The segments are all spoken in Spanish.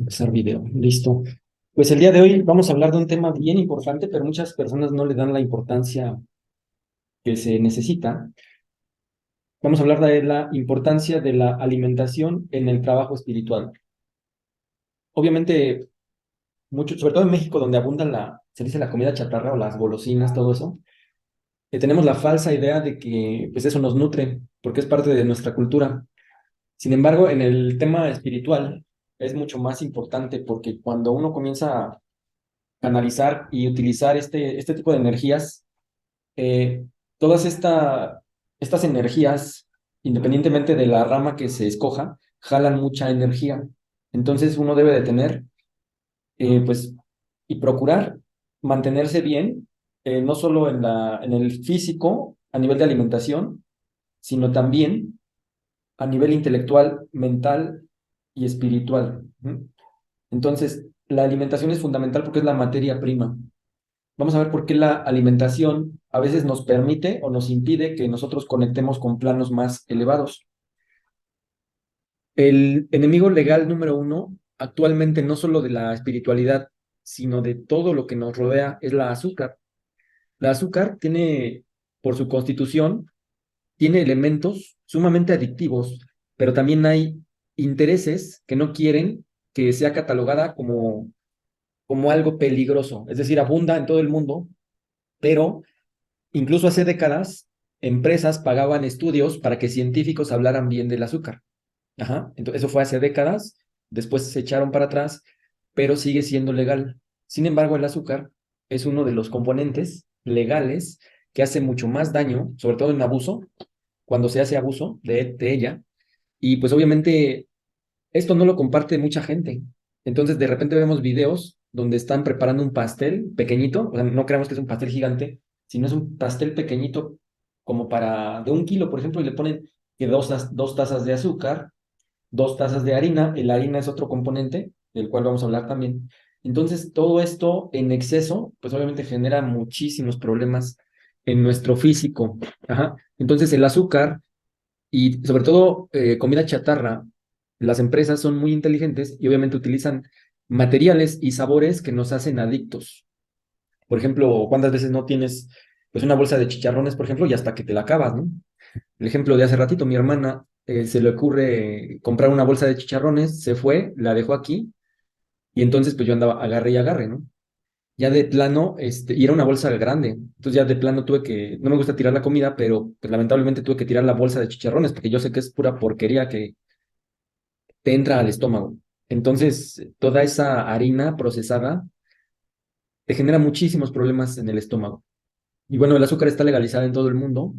Empezar video, listo. Pues el día de hoy vamos a hablar de un tema bien importante, pero muchas personas no le dan la importancia que se necesita. Vamos a hablar de la importancia de la alimentación en el trabajo espiritual. Obviamente, mucho, sobre todo en México, donde abunda se dice la comida chatarra o las golosinas, todo eso, tenemos la falsa idea de que pues eso nos nutre, porque es parte de nuestra cultura. Sin embargo, en el tema espiritual es mucho más importante porque cuando uno comienza a canalizar y utilizar este tipo de energías, eh, todas estas energías, independientemente de la rama que se escoja, jalan mucha energía. Entonces uno debe de tener, pues, y procurar mantenerse bien, no solo en el físico, a nivel de alimentación, sino también a nivel intelectual, mental y espiritual. ¿Mm? Entonces, la alimentación es fundamental porque es la materia prima. Vamos a ver por qué la alimentación a veces nos permite o nos impide que nosotros conectemos con planos más elevados. El enemigo legal número uno, actualmente no solo de la espiritualidad, sino de todo lo que nos rodea, es la azúcar. La azúcar tiene, por su constitución, tiene elementos sumamente adictivos, pero también hay intereses que no quieren que sea catalogada como algo peligroso. Es decir, abunda en todo el mundo, pero incluso hace décadas, empresas pagaban estudios para que científicos hablaran bien del azúcar. Ajá. Entonces, eso fue hace décadas, después se echaron para atrás, pero sigue siendo legal. Sin embargo, el azúcar es uno de los componentes legales que hace mucho más daño, sobre todo en abuso, cuando se hace abuso de ella. Y pues obviamente esto no lo comparte mucha gente. Entonces, de repente vemos videos donde están preparando un pastel pequeñito, o sea, no creemos que es un pastel gigante, sino es un pastel pequeñito como de 1 kilo, por ejemplo, y le ponen que dos tazas de azúcar, 2 tazas de harina, la harina es otro componente, del cual vamos a hablar también. Entonces, todo esto en exceso, pues obviamente genera muchísimos problemas en nuestro físico. Ajá. Entonces, el azúcar y sobre todo comida chatarra, las empresas son muy inteligentes y obviamente utilizan materiales y sabores que nos hacen adictos. Por ejemplo, ¿cuántas veces no tienes pues una bolsa de chicharrones, por ejemplo, y hasta que te la acabas, ¿no? El ejemplo de hace ratito, mi hermana se le ocurre comprar una bolsa de chicharrones, se fue, la dejó aquí y entonces pues yo andaba agarre y agarre, ¿no? Ya de plano, y era una bolsa grande, entonces ya de plano no me gusta tirar la comida, pero pues lamentablemente tuve que tirar la bolsa de chicharrones porque yo sé que es pura porquería que te entra al estómago. Entonces, toda esa harina procesada te genera muchísimos problemas en el estómago. Y bueno, el azúcar está legalizada en todo el mundo.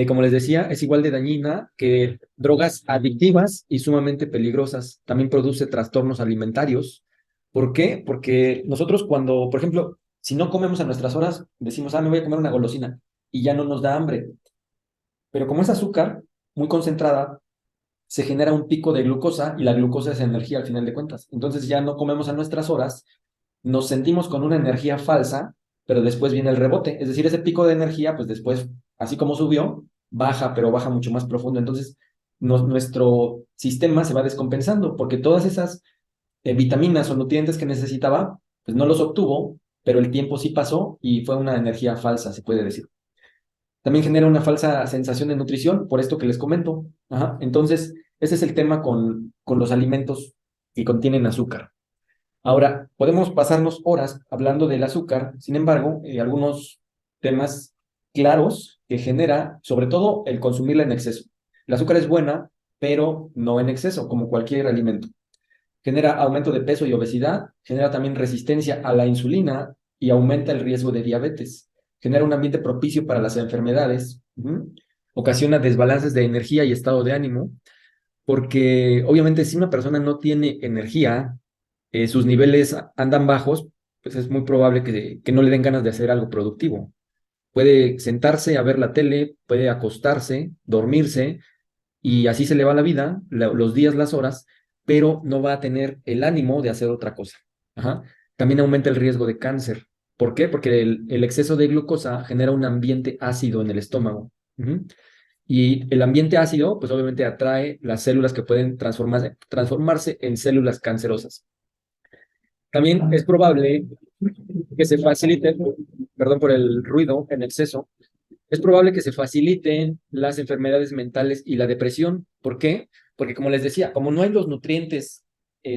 Como les decía, es igual de dañina que drogas adictivas y sumamente peligrosas. También produce trastornos alimentarios. ¿Por qué? Porque nosotros cuando, por ejemplo, si no comemos a nuestras horas, decimos, me voy a comer una golosina y ya no nos da hambre. Pero como es azúcar muy concentrada, se genera un pico de glucosa y la glucosa es energía al final de cuentas. Entonces ya no comemos a nuestras horas, nos sentimos con una energía falsa, pero después viene el rebote. Es decir, ese pico de energía, pues después, así como subió, baja, pero baja mucho más profundo. Entonces, nuestro sistema se va descompensando porque todas esas vitaminas o nutrientes que necesitaba, pues no los obtuvo, pero el tiempo sí pasó y fue una energía falsa, se puede decir. También genera una falsa sensación de nutrición, por esto que les comento. Ajá. Entonces, ese es el tema con los alimentos que contienen azúcar. Ahora, podemos pasarnos horas hablando del azúcar, sin embargo, algunos temas claros que genera, sobre todo el consumirla en exceso. El azúcar es buena, pero no en exceso, como cualquier alimento. Genera aumento de peso y obesidad, genera también resistencia a la insulina y aumenta el riesgo de diabetes. Genera un ambiente propicio para las enfermedades, ocasiona desbalances de energía y estado de ánimo, porque obviamente si una persona no tiene energía, sus niveles andan bajos, pues es muy probable que no le den ganas de hacer algo productivo. Puede sentarse a ver la tele, puede acostarse, dormirse, y así se le va la vida, los días, las horas, pero no va a tener el ánimo de hacer otra cosa. Ajá. También aumenta el riesgo de cáncer. ¿Por qué? Porque el exceso de glucosa genera un ambiente ácido en el estómago. Ujú. Y el ambiente ácido, pues obviamente atrae las células que pueden transformarse en células cancerosas. También es probable que se facilite, perdón por el ruido en exceso, es probable que se faciliten las enfermedades mentales y la depresión. ¿Por qué? Porque como les decía, como no hay los nutrientes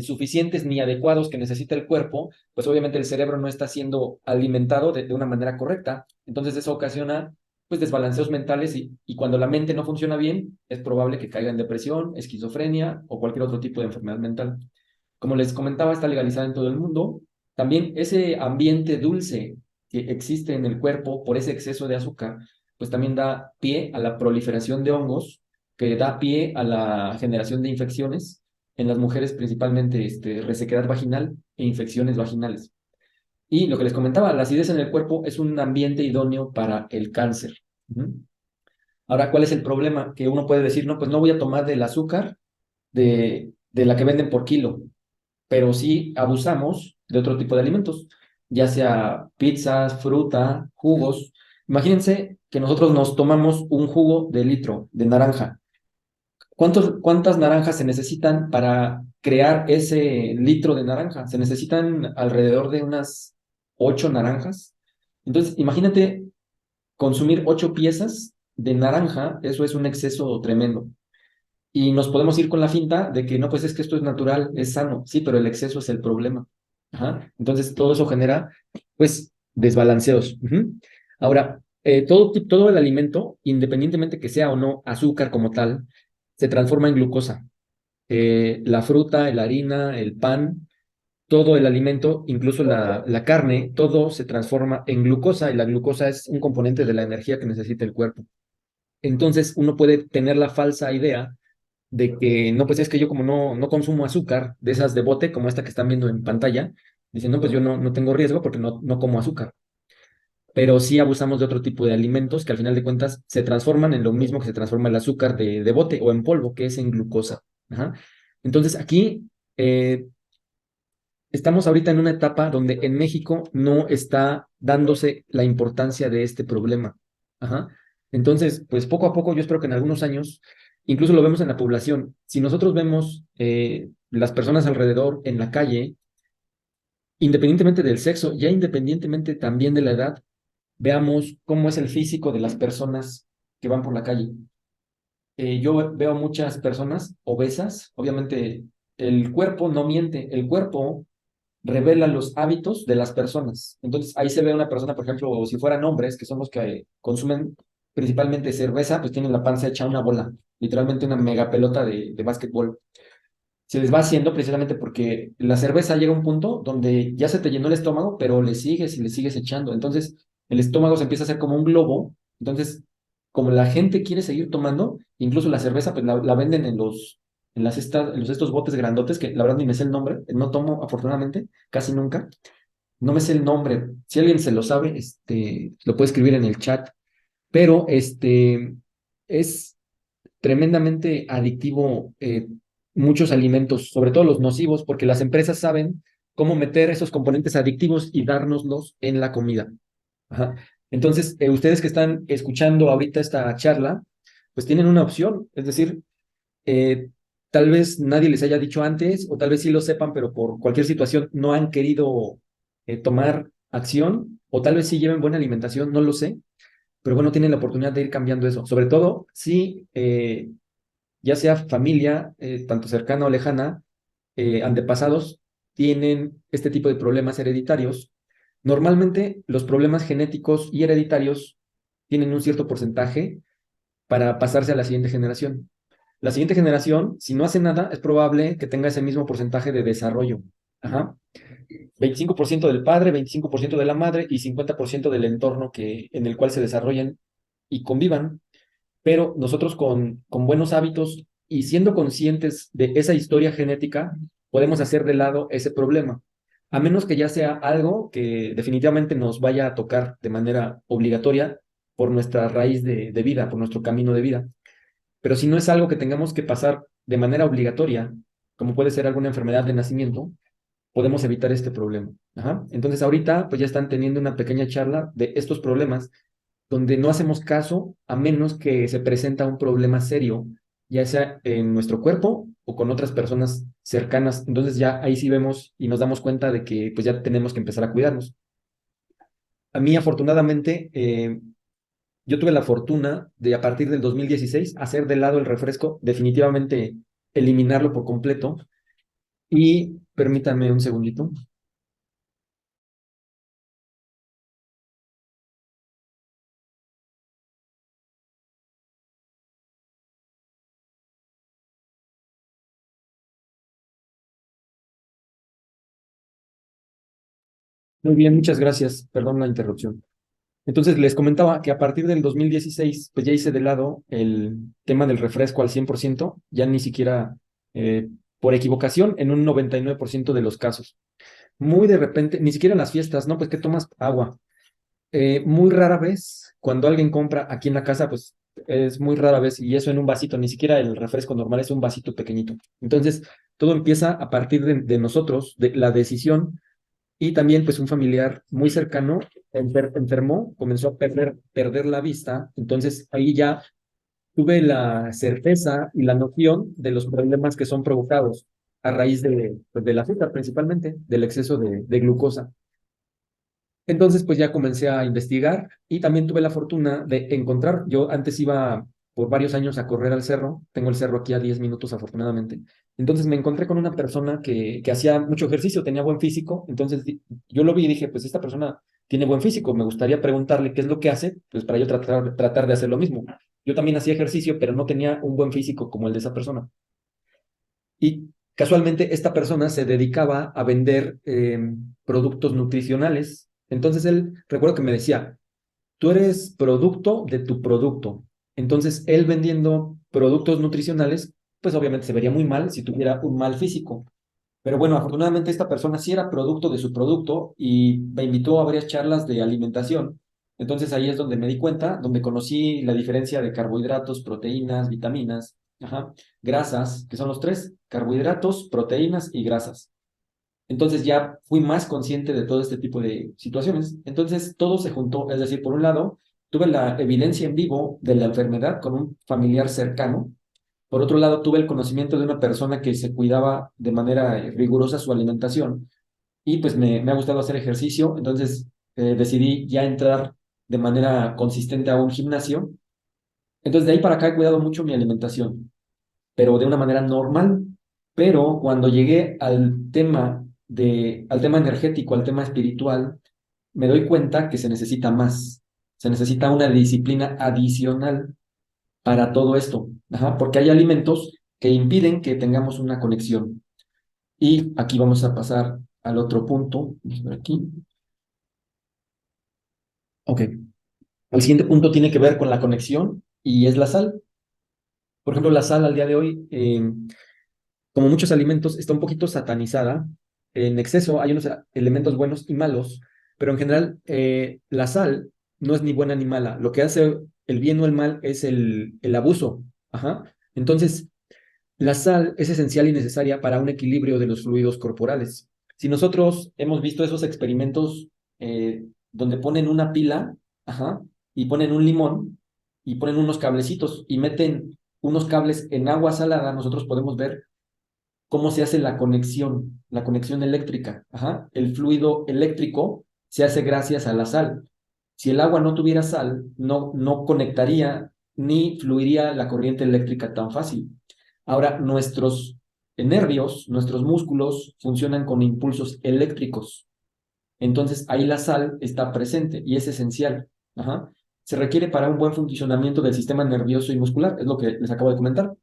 suficientes ni adecuados que necesita el cuerpo, pues obviamente el cerebro no está siendo alimentado de una manera correcta. Entonces eso ocasiona pues desbalanceos mentales y cuando la mente no funciona bien, es probable que caiga en depresión, esquizofrenia o cualquier otro tipo de enfermedad mental. Como les comentaba, está legalizada en todo el mundo. También ese ambiente dulce que existe en el cuerpo por ese exceso de azúcar, pues también da pie a la proliferación de hongos, que da pie a la generación de infecciones, en las mujeres principalmente resequedad vaginal e infecciones vaginales. Y lo que les comentaba, la acidez en el cuerpo es un ambiente idóneo para el cáncer. Ujú. Ahora, ¿cuál es el problema? Que uno puede decir, no, pues no voy a tomar del azúcar de la que venden por kilo, pero sí abusamos de otro tipo de alimentos, ya sea pizzas, fruta, jugos. Imagínense que nosotros nos tomamos un jugo de litro de naranja. ¿Cuántas naranjas se necesitan para crear ese litro de naranja? Se necesitan alrededor de unas 8 naranjas. Entonces, imagínate consumir 8 piezas de naranja, eso es un exceso tremendo. Y nos podemos ir con la finta de que no, pues es que esto es natural, es sano, sí, pero el exceso es el problema. Ajá. Entonces todo eso genera, pues, desbalanceos. Ujú. Ahora, todo el alimento, independientemente que sea o no azúcar como tal, se transforma en glucosa. La fruta, la harina, el pan, todo el alimento, incluso la carne, todo se transforma en glucosa y la glucosa es un componente de la energía que necesita el cuerpo. Entonces uno puede tener la falsa idea de que no, pues es que yo como no consumo azúcar de esas de bote, como esta que están viendo en pantalla, dicen, no, pues yo no tengo riesgo porque no como azúcar. Pero sí abusamos de otro tipo de alimentos que al final de cuentas se transforman en lo mismo que se transforma el azúcar de bote o en polvo, que es en glucosa. Ajá. Entonces aquí eh, estamos ahorita en una etapa donde en México no está dándose la importancia de este problema. Ajá. Entonces, pues poco a poco, yo espero que en algunos años, incluso lo vemos en la población, si nosotros vemos las personas alrededor en la calle, independientemente del sexo, ya independientemente también de la edad, veamos cómo es el físico de las personas que van por la calle. Yo veo muchas personas obesas, obviamente el cuerpo no miente, el cuerpo revela los hábitos de las personas. Entonces, ahí se ve una persona, por ejemplo, si fueran hombres, que son los que consumen principalmente cerveza, pues tienen la panza hecha una bola, literalmente una mega pelota de básquetbol. Se les va haciendo precisamente porque la cerveza llega a un punto donde ya se te llenó el estómago, pero le sigues y le sigues echando. Entonces, el estómago se empieza a hacer como un globo. Entonces, como la gente quiere seguir tomando, incluso la cerveza, pues la venden en los estos botes grandotes, que la verdad ni me sé el nombre, no tomo afortunadamente, casi nunca. No me sé el nombre. Si alguien se lo sabe, lo puede escribir en el chat. Pero es tremendamente adictivo muchos alimentos, sobre todo los nocivos, porque las empresas saben cómo meter esos componentes adictivos y dárnoslos en la comida. Ajá. Entonces, ustedes que están escuchando ahorita esta charla, pues tienen una opción, es decir, eh, tal vez nadie les haya dicho antes, o tal vez sí lo sepan, pero por cualquier situación no han querido tomar acción, o tal vez sí lleven buena alimentación, no lo sé, pero bueno, tienen la oportunidad de ir cambiando eso, sobre todo si ya sea familia, tanto cercana o lejana, antepasados, tienen este tipo de problemas hereditarios. Normalmente los problemas genéticos y hereditarios tienen un cierto porcentaje para pasarse a la siguiente generación. La siguiente generación, si no hace nada, es probable que tenga ese mismo porcentaje de desarrollo. Ajá. 25% del padre, 25% de la madre y 50% del entorno en el cual se desarrollen y convivan. Pero nosotros con buenos hábitos y siendo conscientes de esa historia genética, podemos hacer de lado ese problema, a menos que ya sea algo que definitivamente nos vaya a tocar de manera obligatoria por nuestra raíz de vida, por nuestro camino de vida. Pero si no es algo que tengamos que pasar de manera obligatoria, como puede ser alguna enfermedad de nacimiento, podemos evitar este problema. Ajá. Entonces ahorita pues ya están teniendo una pequeña charla de estos problemas donde no hacemos caso a menos que se presenta un problema serio, ya sea en nuestro cuerpo o con otras personas cercanas. Entonces ya ahí sí vemos y nos damos cuenta de que pues ya tenemos que empezar a cuidarnos. A mí afortunadamente, yo tuve la fortuna de a partir del 2016 hacer de lado el refresco, definitivamente eliminarlo por completo. Y permítanme un segundito. Muy bien, muchas gracias. Perdón la interrupción. Entonces les comentaba que a partir del 2016, pues ya hice de lado el tema del refresco al 100%, ya ni siquiera por equivocación en un 99% de los casos. Muy de repente, ni siquiera en las fiestas, ¿no? Pues que tomas agua. Muy rara vez, cuando alguien compra aquí en la casa, pues es muy rara vez, y eso en un vasito, ni siquiera el refresco normal, es un vasito pequeñito. Entonces, todo empieza a partir de nosotros, de la decisión, y también pues un familiar muy cercano enfermó, comenzó a perder la vista, entonces ahí ya tuve la certeza y la noción de los problemas que son provocados a raíz pues, del azúcar principalmente, del exceso de glucosa. Entonces, pues ya comencé a investigar y también tuve la fortuna de encontrar, yo antes iba por varios años a correr al cerro, tengo el cerro aquí a 10 minutos afortunadamente, entonces me encontré con una persona que hacía mucho ejercicio, tenía buen físico, entonces yo lo vi y dije, pues esta persona tiene buen físico, me gustaría preguntarle qué es lo que hace, pues para yo tratar de hacer lo mismo. Yo también hacía ejercicio, pero no tenía un buen físico como el de esa persona. Y casualmente esta persona se dedicaba a vender productos nutricionales. Entonces él, recuerdo que me decía, tú eres producto de tu producto. Entonces él vendiendo productos nutricionales, pues obviamente se vería muy mal si tuviera un mal físico. Pero bueno, afortunadamente esta persona sí era producto de su producto y me invitó a varias charlas de alimentación. Entonces ahí es donde me di cuenta, donde conocí la diferencia de carbohidratos, proteínas, vitaminas, ajá, grasas, que son los tres, carbohidratos, proteínas y grasas. Entonces ya fui más consciente de todo este tipo de situaciones. Entonces todo se juntó, es decir, por un lado, tuve la evidencia en vivo de la enfermedad con un familiar cercano. Por otro lado, tuve el conocimiento de una persona que se cuidaba de manera rigurosa su alimentación y pues me ha gustado hacer ejercicio, entonces decidí ya entrar de manera consistente a un gimnasio. Entonces de ahí para acá he cuidado mucho mi alimentación, pero de una manera normal. Pero cuando llegué al tema energético, al tema espiritual, me doy cuenta que se necesita más, se necesita una disciplina adicional para todo esto, ajá, porque hay alimentos que impiden que tengamos una conexión. Y aquí vamos a pasar al otro punto. Vamos a ver aquí. Ok. El siguiente punto tiene que ver con la conexión y es la sal. Por ejemplo, la sal al día de hoy, como muchos alimentos, está un poquito satanizada. En exceso hay unos elementos buenos y malos, pero en general la sal no es ni buena ni mala. Lo que hace el bien o el mal es el abuso. Ajá. Entonces, la sal es esencial y necesaria para un equilibrio de los fluidos corporales. Si nosotros hemos visto esos experimentos donde ponen una pila, ajá, y ponen un limón y ponen unos cablecitos y meten unos cables en agua salada, nosotros podemos ver cómo se hace la conexión eléctrica. Ajá. El fluido eléctrico se hace gracias a la sal. Si el agua no tuviera sal, no conectaría ni fluiría la corriente eléctrica tan fácil. Ahora, nuestros nervios, nuestros músculos funcionan con impulsos eléctricos. Entonces, ahí la sal está presente y es esencial. Ajá. Se requiere para un buen funcionamiento del sistema nervioso y muscular, es lo que les acabo de comentar.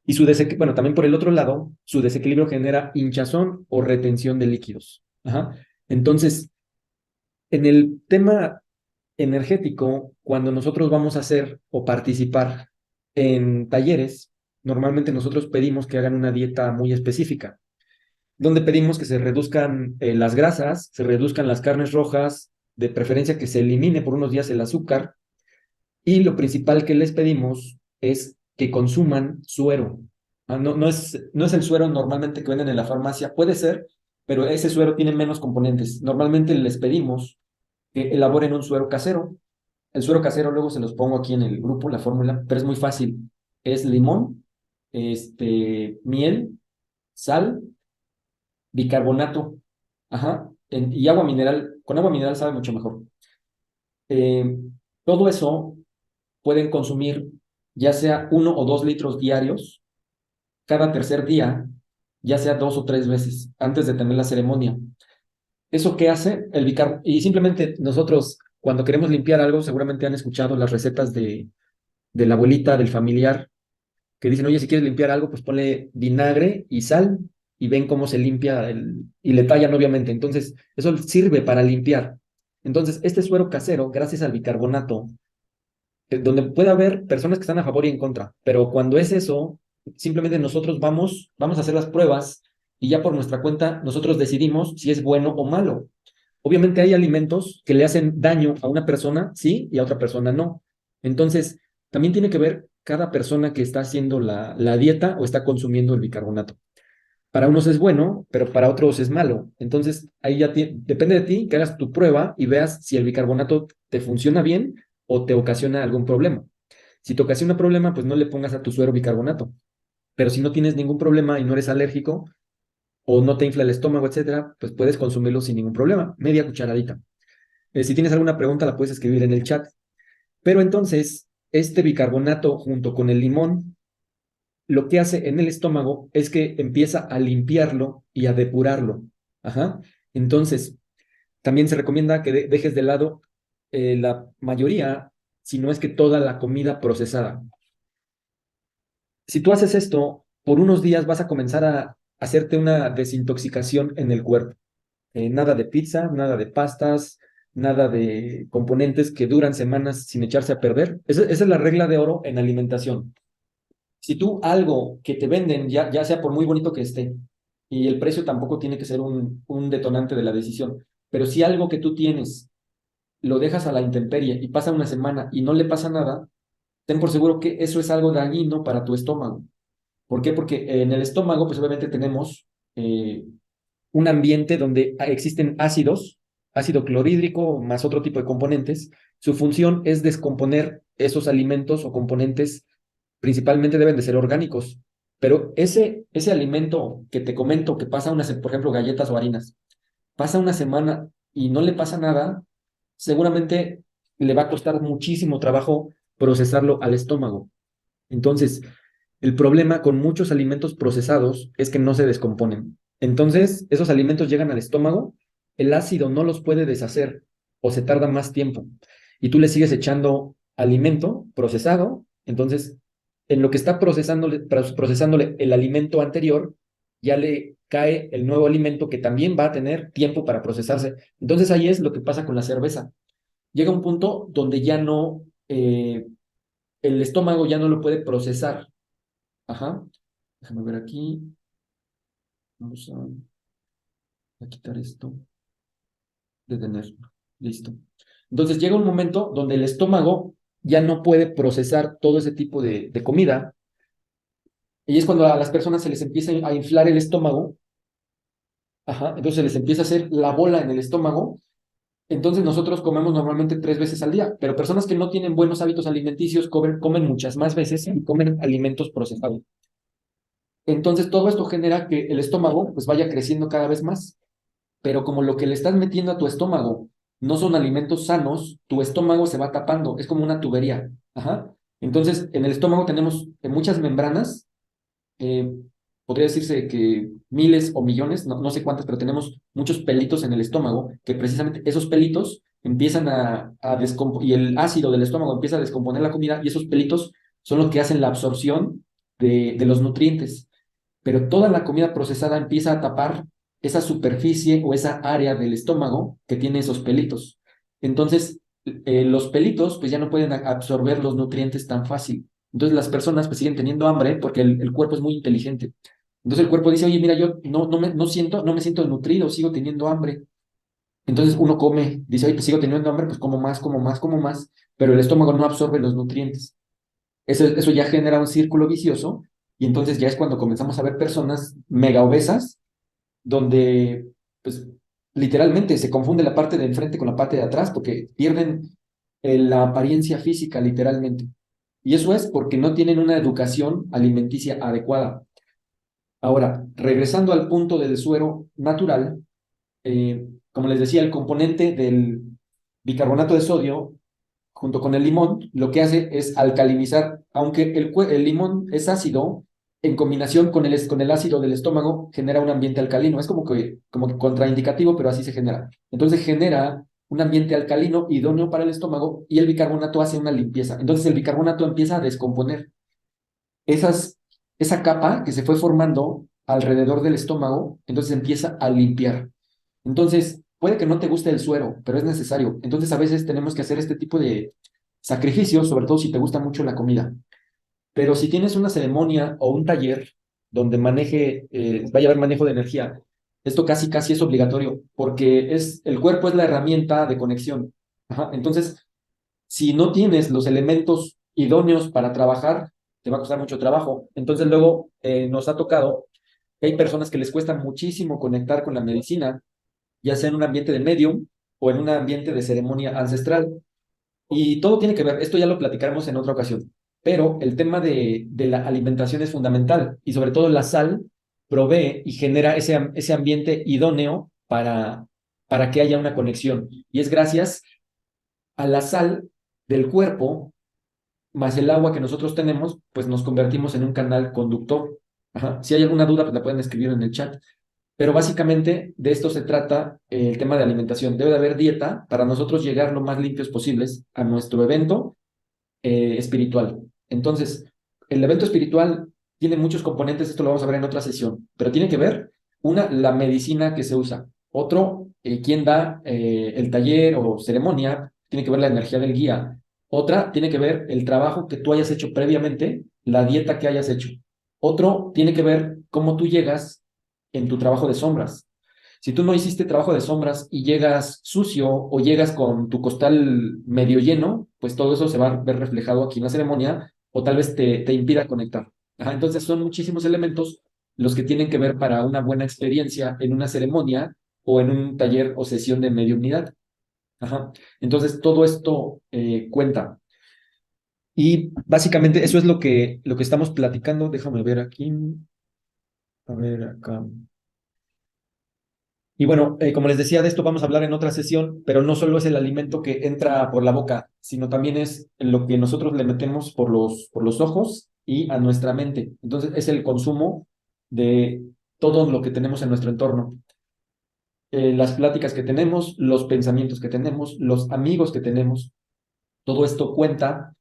Y bueno, también por el otro lado, su desequilibrio genera hinchazón o retención de líquidos. Ajá. Entonces, en el tema energético, cuando nosotros vamos a hacer o participar en talleres, normalmente nosotros pedimos que hagan una dieta muy específica, donde pedimos que se reduzcan las grasas, se reduzcan las carnes rojas, de preferencia que se elimine por unos días el azúcar, y lo principal que les pedimos es que consuman suero. No es el suero normalmente que venden en la farmacia, puede ser, pero ese suero tiene menos componentes. Normalmente les pedimos que elaboren un suero casero. El suero casero luego se los pongo aquí en el grupo, la fórmula, pero es muy fácil. Es limón, miel, sal, bicarbonato, ajá, y agua mineral. Con agua mineral sabe mucho mejor. Eh, Todo eso pueden consumir ya sea 1 o 2 litros diarios cada tercer día, ya sea 2 o 3 veces antes de tener la ceremonia. ¿Eso qué hace? El bicarbonato. Y simplemente nosotros, cuando queremos limpiar algo, seguramente han escuchado las recetas de la abuelita, del familiar, que dicen, oye, si quieres limpiar algo, pues ponle vinagre y sal y ven cómo se limpia y le tallan, obviamente. Entonces, eso sirve para limpiar. Entonces, este suero casero, gracias al bicarbonato, donde puede haber personas que están a favor y en contra, pero cuando es eso, simplemente nosotros vamos a hacer las pruebas y ya por nuestra cuenta nosotros decidimos si es bueno o malo. Obviamente hay alimentos que le hacen daño a una persona, sí, y a otra persona no. Entonces, también tiene que ver cada persona que está haciendo la dieta o está consumiendo el bicarbonato. Para unos es bueno, pero para otros es malo. Entonces, ahí ya depende de ti que hagas tu prueba y veas si el bicarbonato te funciona bien o te ocasiona algún problema. Si te ocasiona problema, pues no le pongas a tu suero bicarbonato. Pero si no tienes ningún problema y no eres alérgico o no te infla el estómago, etcétera, pues puedes consumirlo sin ningún problema. Media cucharadita. Si tienes alguna pregunta, la puedes escribir en el chat. Pero entonces, este bicarbonato junto con el limón lo que hace en el estómago es que empieza a limpiarlo y a depurarlo. Ajá. Entonces, también se recomienda que dejes de lado la mayoría, si no es que toda la comida procesada. Si tú haces esto, por unos días vas a comenzar a hacerte una desintoxicación en el cuerpo. Nada de pizza, nada de pastas, nada de componentes que duran semanas sin echarse a perder. Esa es la regla de oro en alimentación. Si tú algo que te venden, ya sea por muy bonito que esté, y el precio tampoco tiene que ser un detonante de la decisión, pero si algo que tú tienes lo dejas a la intemperie y pasa una semana y no le pasa nada, ten por seguro que eso es algo dañino para tu estómago. ¿Por qué? Porque en el estómago, pues obviamente tenemos un ambiente donde existen ácidos, ácido clorhídrico más otro tipo de componentes. Su función es descomponer esos alimentos o componentes, principalmente deben de ser orgánicos. Pero ese alimento que te comento, que pasa por ejemplo, galletas o harinas, pasa una semana y no le pasa nada, seguramente le va a costar muchísimo trabajo procesarlo al estómago. Entonces, el problema con muchos alimentos procesados es que no se descomponen. Entonces, esos alimentos llegan al estómago, el ácido no los puede deshacer o se tarda más tiempo. Y tú le sigues echando alimento procesado, entonces, en lo que está procesándole el alimento anterior, ya le cae el nuevo alimento que también va a tener tiempo para procesarse. Entonces, ahí es lo que pasa con la cerveza. Llega un punto donde ya no, el estómago ya no lo puede procesar. Ajá. Déjame ver aquí. Vamos a quitar esto. Detener. Listo. Entonces llega un momento donde el estómago ya no puede procesar todo ese tipo de comida. Y es cuando a las personas se les empieza a inflar el estómago. Ajá. Entonces se les empieza a hacer la bola en el estómago. Entonces nosotros comemos normalmente 3 veces al día, pero personas que no tienen buenos hábitos alimenticios comen muchas más veces y comen alimentos procesados. Entonces todo esto genera que el estómago pues vaya creciendo cada vez más. Pero como lo que le estás metiendo a tu estómago no son alimentos sanos, tu estómago se va tapando, es como una tubería. Ajá. Entonces, en el estómago tenemos muchas membranas, eh, podría decirse que miles o millones, no sé cuántas, pero tenemos muchos pelitos en el estómago, que precisamente esos pelitos empiezan a descomponer, y el ácido del estómago empieza a descomponer la comida, y esos pelitos son los que hacen la absorción de los nutrientes, pero toda la comida procesada empieza a tapar esa superficie o esa área del estómago que tiene esos pelitos. Entonces, los pelitos pues ya no pueden absorber los nutrientes tan fácil. Entonces las personas pues siguen teniendo hambre porque el cuerpo es muy inteligente. Entonces el cuerpo dice, oye, mira, yo no me siento nutrido, sigo teniendo hambre. Entonces uno come, dice, oye, pues sigo teniendo hambre, pues como más, como más, como más, pero el estómago no absorbe los nutrientes. Eso ya genera un círculo vicioso y entonces ya es cuando comenzamos a ver personas mega obesas donde pues literalmente se confunde la parte de enfrente con la parte de atrás porque pierden la apariencia física, literalmente. Y eso es porque no tienen una educación alimenticia adecuada. Ahora, regresando al punto del suero natural, como les decía, el componente del bicarbonato de sodio junto con el limón, lo que hace es alcalinizar, aunque el limón es ácido, en combinación con el ácido del estómago, genera un ambiente alcalino. Es como que contraindicativo, pero así se genera. Entonces genera un ambiente alcalino idóneo para el estómago y el bicarbonato hace una limpieza. Entonces el bicarbonato empieza a descomponer esas, esa capa que se fue formando alrededor del estómago, entonces empieza a limpiar. Entonces, puede que no te guste el suero, pero es necesario. Entonces, a veces tenemos que hacer este tipo de sacrificios, sobre todo si te gusta mucho la comida. Pero si tienes una ceremonia o un taller donde vaya a haber manejo de energía, esto casi casi es obligatorio, porque el cuerpo es la herramienta de conexión. Ajá. Entonces, si no tienes los elementos idóneos para trabajar, te va a costar mucho trabajo. Entonces, luego nos ha tocado que hay personas que les cuesta muchísimo conectar con la medicina, ya sea en un ambiente de medium o en un ambiente de ceremonia ancestral. Y todo tiene que ver, esto ya lo platicaremos en otra ocasión, pero el tema de la alimentación es fundamental y sobre todo la sal provee y genera ese ambiente idóneo para que haya una conexión. Y es gracias a la sal del cuerpo más el agua que nosotros tenemos, pues nos convertimos en un canal conductor. Ajá. Si hay alguna duda, pues la pueden escribir en el chat. Pero básicamente de esto se trata el tema de alimentación. Debe de haber dieta para nosotros llegar lo más limpios posibles a nuestro evento espiritual. Entonces, el evento espiritual tiene muchos componentes, esto lo vamos a ver en otra sesión, pero tiene que ver, una, la medicina que se usa. Otro, quién da el taller o ceremonia, tiene que ver la energía del guía. Otra, tiene que ver el trabajo que tú hayas hecho previamente, la dieta que hayas hecho. Otro, tiene que ver cómo tú llegas en tu trabajo de sombras. Si tú no hiciste trabajo de sombras y llegas sucio o llegas con tu costal medio lleno, pues todo eso se va a ver reflejado aquí en la ceremonia o tal vez te impida conectar. Ajá, entonces son muchísimos elementos los que tienen que ver para una buena experiencia en una ceremonia o en un taller o sesión de mediunidad. Ajá. Entonces todo esto cuenta. Y básicamente eso es lo que estamos platicando. Déjame ver aquí. A ver acá. Y bueno, como les decía, de esto vamos a hablar en otra sesión, pero no solo es el alimento que entra por la boca, sino también es lo que nosotros le metemos por los ojos y a nuestra mente. Entonces, es el consumo de todo lo que tenemos en nuestro entorno. Las pláticas que tenemos, los pensamientos que tenemos, los amigos que tenemos, todo esto cuenta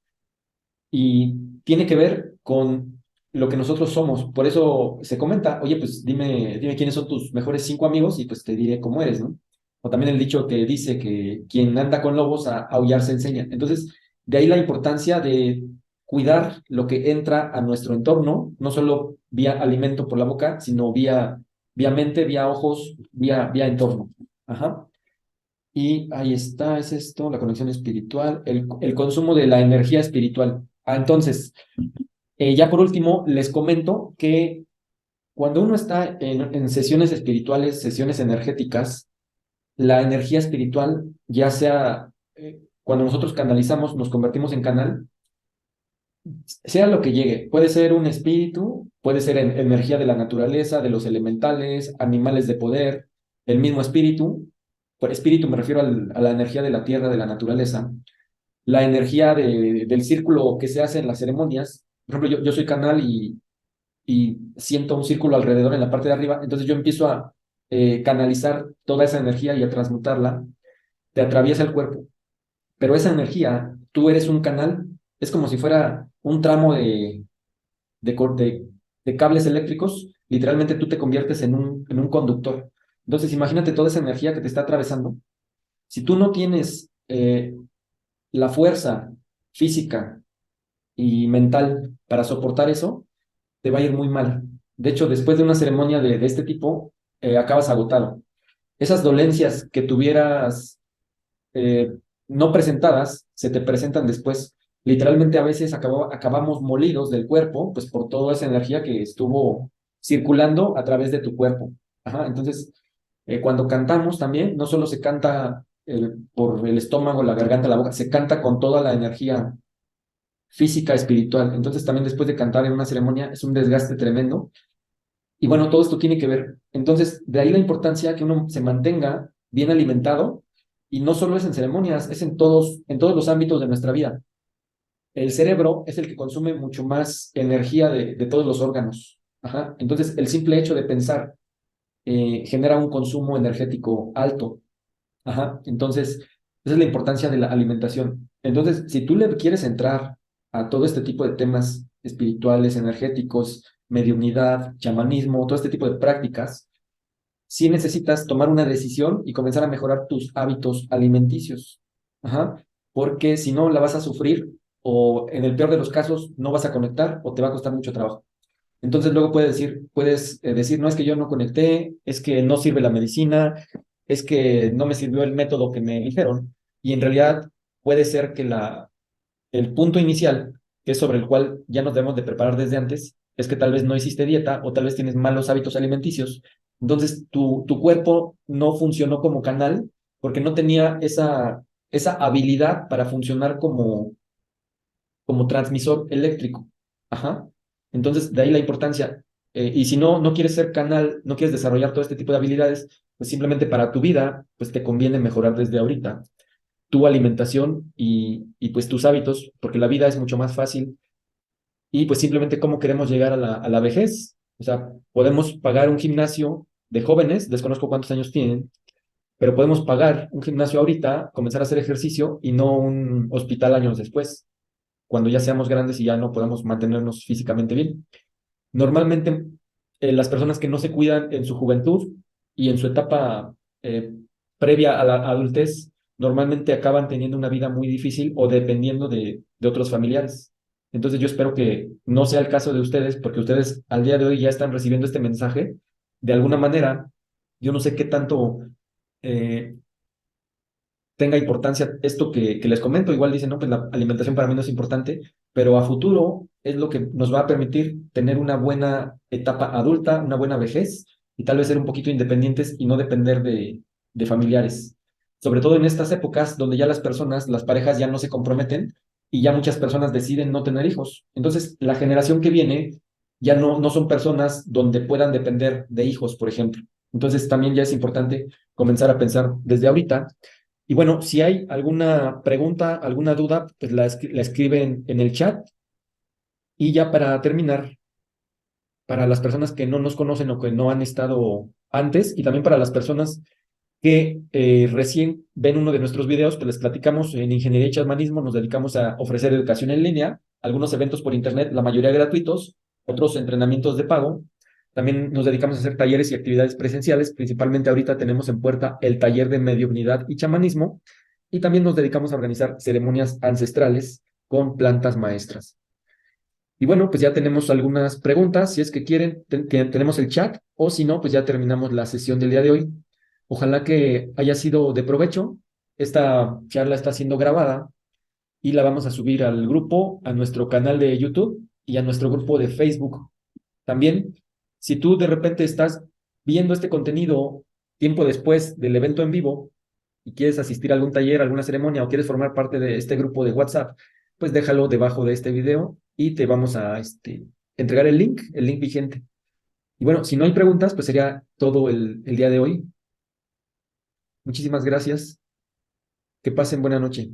y tiene que ver con lo que nosotros somos. Por eso se comenta, oye, pues dime quiénes son tus mejores 5 amigos y pues te diré cómo eres, ¿no? O también el dicho que dice que quien anda con lobos a aullar se enseña. Entonces, de ahí la importancia de cuidar lo que entra a nuestro entorno, no solo vía alimento por la boca, sino vía mente, vía ojos, vía entorno. Ajá. Y ahí está, es esto, la conexión espiritual, el consumo de la energía espiritual. Entonces, ya por último, les comento que cuando uno está en sesiones espirituales, sesiones energéticas, la energía espiritual, ya sea cuando nosotros canalizamos, nos convertimos en canal, sea lo que llegue, puede ser un espíritu, puede ser energía de la naturaleza, de los elementales, animales de poder, el mismo espíritu. Por espíritu me refiero a la energía de la tierra, de la naturaleza, la energía del círculo que se hace en las ceremonias. Por ejemplo, yo soy canal y siento un círculo alrededor en la parte de arriba, entonces yo empiezo a canalizar toda esa energía y a transmutarla, te atraviesa el cuerpo, pero esa energía, tú eres un canal, es como si fuera un tramo de cables eléctricos, literalmente tú te conviertes en un conductor. Entonces imagínate toda esa energía que te está atravesando. Si tú no tienes la fuerza física y mental para soportar eso, te va a ir muy mal. De hecho, después de una ceremonia de este tipo, acabas agotado. Esas dolencias que tuvieras eh, no presentadas, se te presentan después. Literalmente a veces acabamos molidos del cuerpo, pues por toda esa energía que estuvo circulando a través de tu cuerpo. Ajá, entonces, cuando cantamos también, no solo se canta por el estómago, la garganta, la boca, se canta con toda la energía física, espiritual. Entonces también después de cantar en una ceremonia es un desgaste tremendo. Y bueno, todo esto tiene que ver. Entonces, de ahí la importancia que uno se mantenga bien alimentado y no solo es en ceremonias, es en todos los ámbitos de nuestra vida. El cerebro es el que consume mucho más energía de todos los órganos. Ajá. Entonces, el simple hecho de pensar genera un consumo energético alto. Ajá. Entonces, esa es la importancia de la alimentación. Entonces, si tú le quieres entrar a todo este tipo de temas espirituales, energéticos, mediunidad, chamanismo, todo este tipo de prácticas, sí necesitas tomar una decisión y comenzar a mejorar tus hábitos alimenticios. Ajá. Porque si no, la vas a sufrir o en el peor de los casos no vas a conectar o te va a costar mucho trabajo. Entonces luego puedes decir, no es que yo no conecté, es que no sirve la medicina, es que no me sirvió el método que me dijeron. Y en realidad puede ser que el punto inicial, que es sobre el cual ya nos debemos de preparar desde antes, es que tal vez no hiciste dieta o tal vez tienes malos hábitos alimenticios. Entonces tu cuerpo no funcionó como canal porque no tenía esa habilidad para funcionar como transmisor eléctrico. Ajá. Entonces, de ahí la importancia. Y si no quieres ser canal, no quieres desarrollar todo este tipo de habilidades, pues simplemente para tu vida, pues te conviene mejorar desde ahorita tu alimentación y pues tus hábitos, porque la vida es mucho más fácil y pues simplemente cómo queremos llegar a la vejez. O sea, podemos pagar un gimnasio de jóvenes, desconozco cuántos años tienen, pero podemos pagar un gimnasio ahorita, comenzar a hacer ejercicio y no un hospital años después cuando ya seamos grandes y ya no podamos mantenernos físicamente bien. Normalmente, las personas que no se cuidan en su juventud y en su etapa eh, previa a la adultez, normalmente acaban teniendo una vida muy difícil o dependiendo de otros familiares. Entonces yo espero que no sea el caso de ustedes, porque ustedes al día de hoy ya están recibiendo este mensaje de alguna manera. Yo no sé qué tanto eh, tenga importancia esto que les comento. Igual dicen, no, pues la alimentación para mí no es importante, pero a futuro es lo que nos va a permitir tener una buena etapa adulta, una buena vejez y tal vez ser un poquito independientes y no depender de familiares. Sobre todo en estas épocas donde ya las personas, las parejas ya no se comprometen y ya muchas personas deciden no tener hijos. Entonces, la generación que viene ya no son personas donde puedan depender de hijos, por ejemplo. Entonces, también ya es importante comenzar a pensar desde ahorita y bueno, si hay alguna pregunta, alguna duda, pues la escriben en el chat. Y ya para terminar, para las personas que no nos conocen o que no han estado antes, y también para las personas que recién ven uno de nuestros videos, pues les platicamos en Ingeniería y Chamanismo, nos dedicamos a ofrecer educación en línea, algunos eventos por internet, la mayoría gratuitos, otros entrenamientos de pago. También nos dedicamos a hacer talleres y actividades presenciales, principalmente ahorita tenemos en puerta el taller de mediunidad y chamanismo, y también nos dedicamos a organizar ceremonias ancestrales con plantas maestras. Y bueno, pues ya tenemos algunas preguntas. Si es que quieren, tenemos el chat o si no, pues ya terminamos la sesión del día de hoy. Ojalá que haya sido de provecho. Esta charla está siendo grabada y la vamos a subir al grupo, a nuestro canal de YouTube y a nuestro grupo de Facebook. También, si tú de repente estás viendo este contenido tiempo después del evento en vivo y quieres asistir a algún taller, alguna ceremonia o quieres formar parte de este grupo de WhatsApp, pues déjalo debajo de este video y te vamos a entregar el link vigente. Y bueno, si no hay preguntas, pues sería todo el día de hoy. Muchísimas gracias. Que pasen buena noche.